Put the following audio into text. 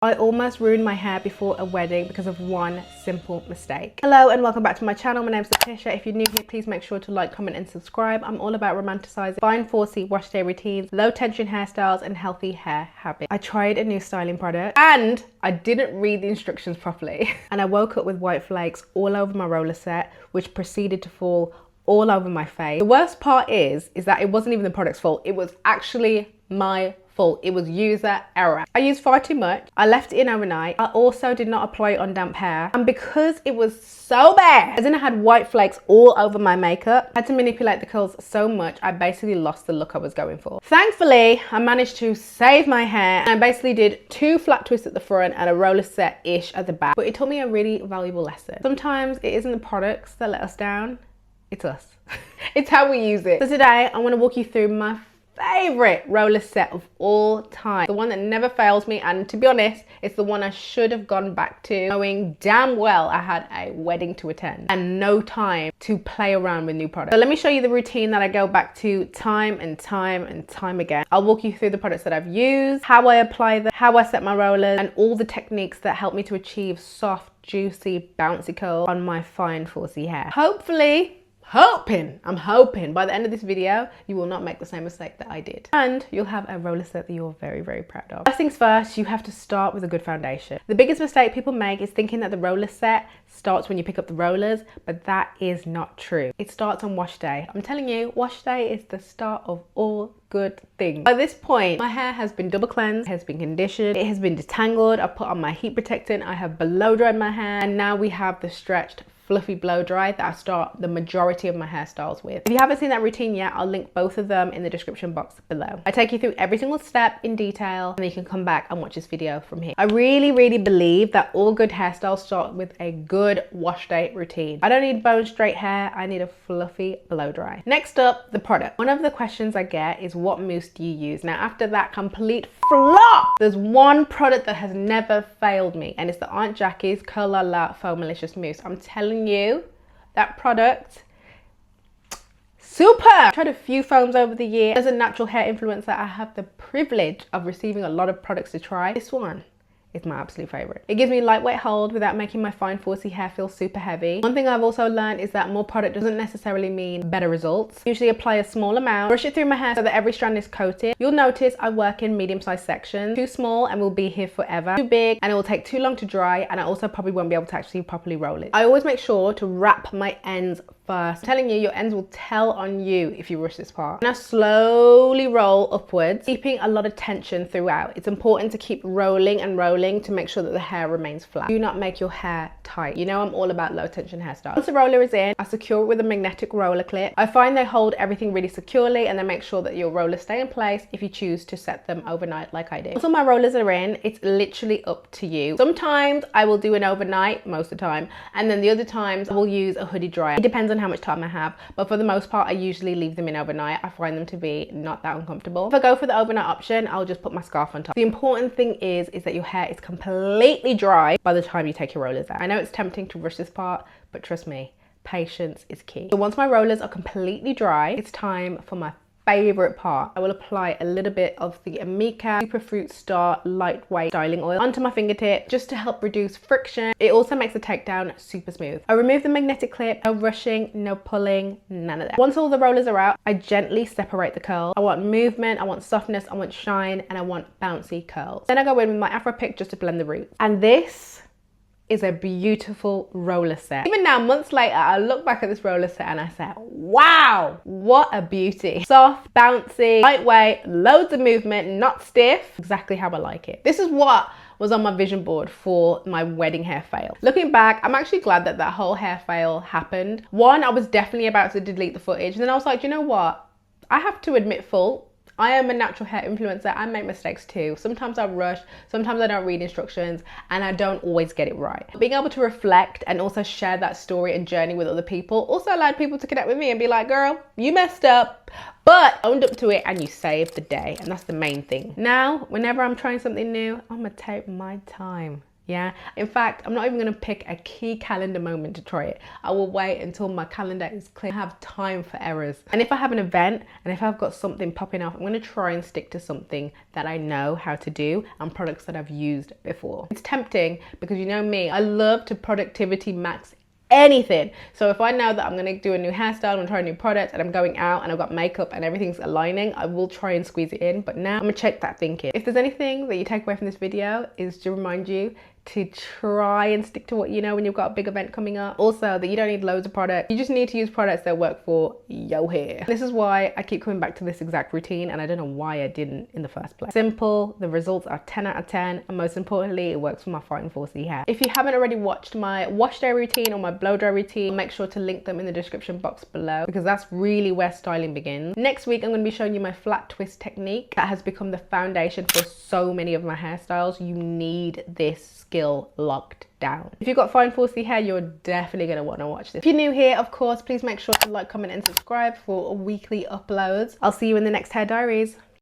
I almost ruined my hair before a wedding because of one simple mistake. Hello and welcome back to my channel. My name is Letitia. If you're new here, please make sure to like, comment and subscribe. I'm all about romanticizing fine 4C wash day routines, low tension hairstyles and healthy hair habits. I tried a new styling product and I didn't read the instructions properly. And I woke up with white flakes all over my roller set, which proceeded to fall all over my face. The worst part is that it wasn't even the product's fault. It was actually my fault. It was user error. I used far too much. I left it in overnight. I also did not apply it on damp hair. And because it was so bad, as in I had white flakes all over my makeup, I had to manipulate the curls so much, I basically lost the look I was going for. Thankfully, I managed to save my hair. And I basically did 2 flat twists at the front and a roller set-ish at the back. But it taught me a really valuable lesson. Sometimes it isn't the products that let us down. It's us. It's how we use it. So today, I want to walk you through my favorite roller set of all time. The one that never fails me, and to be honest, it's the one I should have gone back to, knowing damn well I had a wedding to attend and no time to play around with new products. So let me show you the routine that I go back to time and time again. I'll walk you through the products that I've used, how I apply them, how I set my rollers, and all the techniques that help me to achieve soft, juicy, bouncy curls on my fine 4C hair. I'm hoping by the end of this video, you will not make the same mistake that I did. And you'll have a roller set that you're very, very proud of. First things first, you have to start with a good foundation. The biggest mistake people make is thinking that the roller set starts when you pick up the rollers, but that is not true. It starts on wash day. I'm telling you, wash day is the start of all good things. By this point, my hair has been double cleansed, has been conditioned, it has been detangled, I've put on my heat protectant, I have blow dried my hair, and now we have the stretched fluffy blow dry that I start the majority of my hairstyles with. If you haven't seen that routine yet, I'll link both of them in the description box below. I take you through every single step in detail, and then you can come back and watch this video from here. I really believe that all good hairstyles start with a good wash day routine. I don't need bone straight hair, I need a fluffy blow dry. Next up, the product. One of the questions I get is, what mousse do you use? Now, after that complete flop, there's one product that has never failed me, and it's the Aunt Jackie's Curl La La Foam Malicious Mousse. I'm telling you, that product, super. I've tried a few foams over the year. As a natural hair influencer, I have the privilege of receiving a lot of products to try. This one is my absolute favorite. It gives me lightweight hold without making my fine 4C hair feel super heavy. One thing I've also learned is that more product doesn't necessarily mean better results. Usually apply a small amount, brush it through my hair so that every strand is coated. You'll notice I work in medium-sized sections. Too small and will be here forever. Too big and it will take too long to dry, and I also probably won't be able to actually properly roll it. I always make sure to wrap my ends first. I'm telling you, your ends will tell on you if you rush this part. Now slowly roll upwards, keeping a lot of tension throughout. It's important to keep rolling and rolling to make sure that the hair remains flat. Do not make your hair tight. You know I'm all about low tension hairstyles. Once the roller is in, I secure it with a magnetic roller clip. I find they hold everything really securely, and they make sure that your rollers stay in place if you choose to set them overnight like I did. Once all my rollers are in, it's literally up to you. Sometimes I will do an overnight, most of the time, and then the other times I will use a hoodie dryer. It depends on how much time I have, but for the most part I usually leave them in overnight. I find them to be not that uncomfortable. If I go for the overnight option, I'll just put my scarf on top. The important thing is that your hair is completely dry by the time you take your rollers out. I know it's tempting to rush this part, but trust me, patience is key. So once my rollers are completely dry, it's time for my favorite part. I will apply a little bit of the Amika Superfruit Star lightweight styling oil onto my fingertip just to help reduce friction. It also makes the takedown super smooth. I remove the magnetic clip, no rushing, no pulling, none of that. Once all the rollers are out, I gently separate the curls. I want movement, I want softness, I want shine, and I want bouncy curls. Then I go in with my Afro pick just to blend the roots. And this is a beautiful roller set. Even now, months later, I look back at this roller set and I say, wow, what a beauty. Soft, bouncy, lightweight, loads of movement, not stiff. Exactly how I like it. This is what was on my vision board for my wedding hair fail. Looking back, I'm actually glad that that whole hair fail happened. One, I was definitely about to delete the footage. And then I was like, you know what? I have to admit fault. I am a natural hair influencer. I make mistakes too. Sometimes I rush, sometimes I don't read instructions, and I don't always get it right. Being able to reflect and also share that story and journey with other people also allowed people to connect with me and be like, girl, you messed up, but owned up to it and you saved the day. And that's the main thing. Now, whenever I'm trying something new, I'm gonna take my time. Yeah, in fact, I'm not even going to pick a key calendar moment to try it. I will wait until my calendar is clear. I have time for errors. And if I have an event and if I've got something popping off, I'm going to try and stick to something that I know how to do and products that I've used before. It's tempting because you know me, I love to productivity max anything. So if I know that I'm gonna do a new hairstyle, I'm gonna try a new product, and I'm going out and I've got makeup and everything's aligning, I will try and squeeze it in. But now I'm gonna check that thinking. If there's anything that you take away from this video, is to remind you to try and stick to what you know when you've got a big event coming up. Also, that you don't need loads of products. You just need to use products that work for your hair. This is why I keep coming back to this exact routine, and I don't know why I didn't in the first place. Simple, the results are 10 out of 10, and most importantly, it works for my fine 4C hair. If you haven't already watched my wash day routine or my blow dry routine, make sure to link them in the description box below, because that's really where styling begins. Next week, I'm going to be showing you my flat twist technique that has become the foundation for so many of my hairstyles. You need this skill locked down. If you've got fine 4C hair, you're definitely going to want to watch this. If you're new here, of course, please make sure to like, comment and subscribe for weekly uploads. I'll see you in the next Hair Diaries.